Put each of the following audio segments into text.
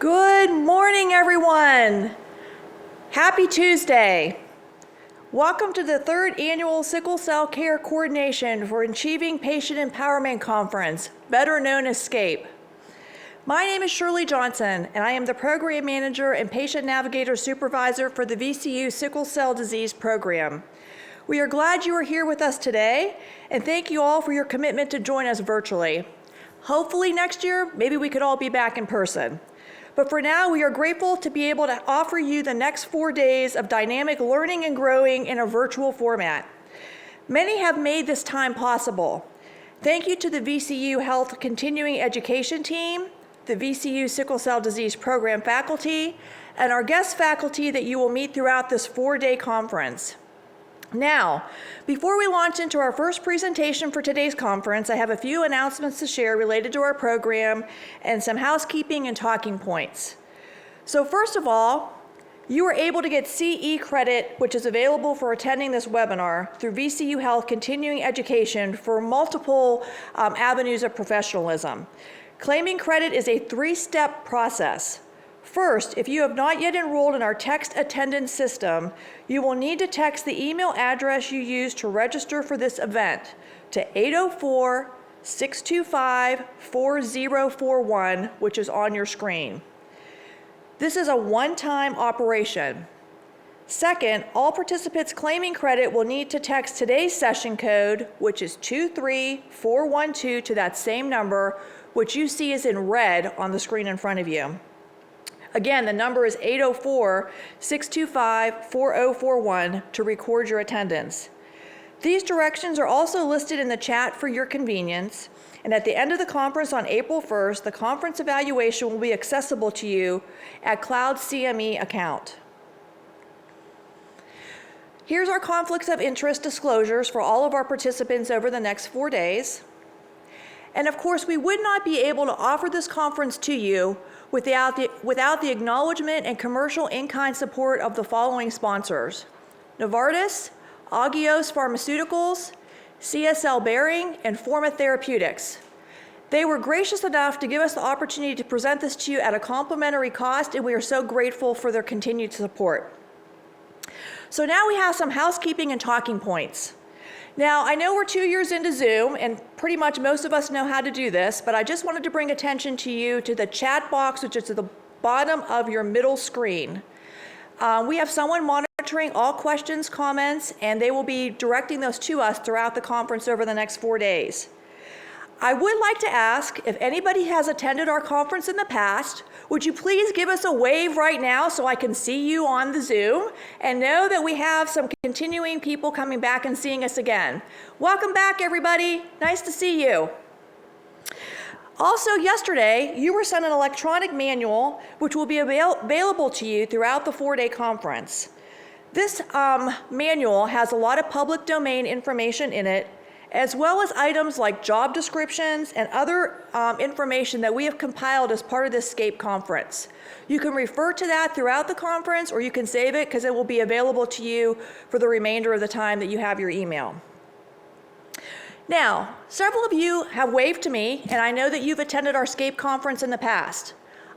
Good morning, everyone. Happy Tuesday. Welcome to the third annual Sickle Cell Care Coordination for Achieving Patient Empowerment Conference, better known as SCCAPE. My name is Shirley Johnson, and I am the Program Manager and Patient Navigator Supervisor for the VCU Sickle Cell Disease Program. We are glad you are here with us today, and thank you all for your commitment to join us virtually. Hopefully next year, maybe we could all be back in person. But for now, we are grateful to be able to offer you the next 4 days of dynamic learning and growing in a virtual format. Many have made this time possible. Thank you to the VCU Health Continuing Education Team, the VCU Sickle Cell Disease Program faculty, and our guest faculty that you will meet throughout this 4-day conference. Now, before we launch into our first presentation for today's conference, I have a few announcements to share related to our program and some housekeeping and talking points. So first of all, you are able to get CE credit, which is available for attending this webinar through VCU Health Continuing Education for multiple avenues of professionalism. Claiming credit is a 3-step process. First, if you have not yet enrolled in our text attendance system, you will need to text the email address you used to register for this event to 804-625-4041, which is on your screen. This is a one-time operation. Second, all participants claiming credit will need to text today's session code, which is 23412, to that same number, which you see is in red on the screen in front of you. Again, the number is 804-625-4041 to record your attendance. These directions are also listed in the chat for your convenience, and at the end of the conference on April 1st, the conference evaluation will be accessible to you at Cloud CME account. Here's our conflicts of interest disclosures for all of our participants over the next 4 days. And of course, we would not be able to offer this conference to you without the acknowledgement and commercial in-kind support of the following sponsors: Novartis, Agios Pharmaceuticals, CSL Behring, and Forma Therapeutics. They were gracious enough to give us the opportunity to present this to you at a complimentary cost, and we are so grateful for their continued support. So now we have some housekeeping and talking points. Now, I know we're 2 years into Zoom, and pretty much most of us know how to do this, but I just wanted to bring attention to you to the chat box, which is at the bottom of your middle screen. We have someone monitoring all questions, comments, and they will be directing those to us throughout the conference over the next 4 days. I would like to ask if anybody has attended our conference in the past, would you please give us a wave right now so I can see you on the Zoom and know that we have some continuing people coming back and seeing us again. Welcome back, everybody. Nice to see you. Also, yesterday, you were sent an electronic manual which will be available to you throughout the 4-day conference. This manual has a lot of public domain information in it, as well as items like job descriptions and other information that we have compiled as part of this SCCAPE conference. You can refer to that throughout the conference, or you can save it because it will be available to you for the remainder of the time that you have your email. Now, several of you have waved to me, and I know that you've attended our SCCAPE conference in the past.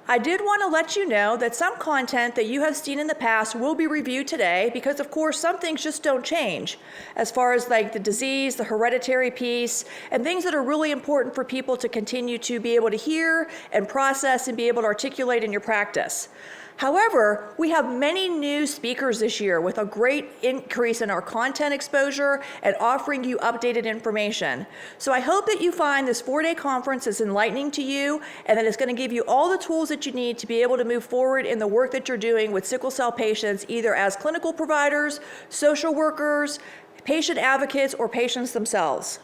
I did want to let you know that some content that you have seen in the past will be reviewed today because, of course, some things just don't change as far as like the disease, the hereditary piece, and things that are really important for people to continue to be able to hear and process and be able to articulate in your practice. However, we have many new speakers this year with a great increase in our content exposure and offering you updated information. So I hope that you find this 4-day conference is enlightening to you and that it's going to give you all the tools that you need to be able to move forward in the work that you're doing with sickle cell patients, either as clinical providers, social workers, patient advocates, or patients themselves.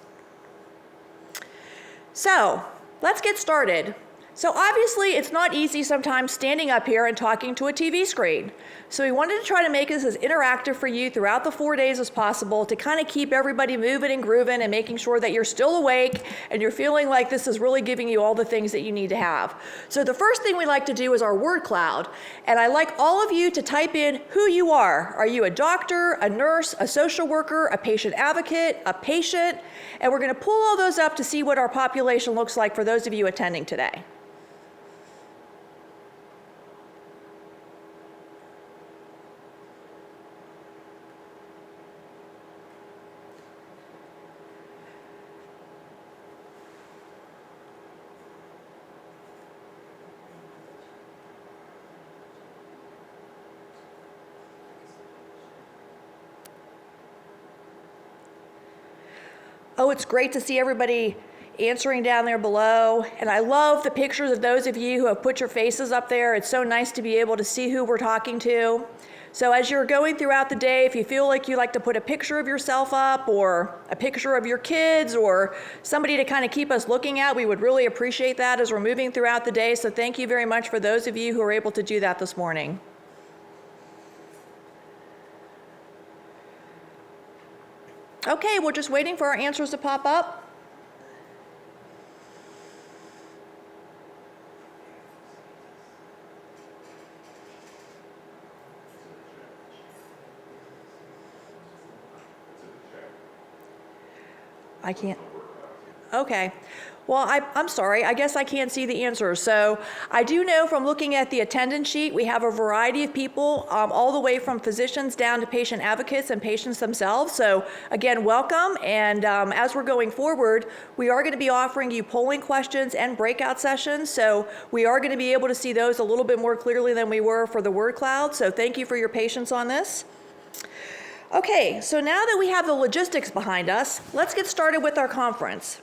So let's get started. So obviously it's not easy sometimes standing up here and talking to a TV screen. So we wanted to try to make this as interactive for you throughout the 4 days as possible to kind of keep everybody moving and grooving and making sure that you're still awake and you're feeling like this is really giving you all the things that you need to have. So the first thing we like to do is our word cloud. And I like all of you to type in who you are. Are you a doctor, a nurse, a social worker, a patient advocate, a patient? And we're going to pull all those up to see what our population looks like for those of you attending today. Oh, it's great to see everybody answering down there below. And I love the pictures of those of you who have put your faces up there. It's so nice to be able to see who we're talking to. So as you're going throughout the day, if you feel like you like to put a picture of yourself up or a picture of your kids or somebody to kind of keep us looking at, we would really appreciate that as we're moving throughout the day. So thank you very much for those of you who are able to do that this morning. Okay, we're just waiting for our answers to pop up. I can't. Okay. Well, I'm sorry. I guess I can't see the answers. So I do know from looking at the attendance sheet, we have a variety of people, all the way from physicians down to patient advocates and patients themselves. So again, welcome. And as we're going forward, we are going to be offering you polling questions and breakout sessions. So we are going to be able to see those a little bit more clearly than we were for the word cloud. So thank you for your patience on this. Okay, so now that we have the logistics behind us, let's get started with our conference.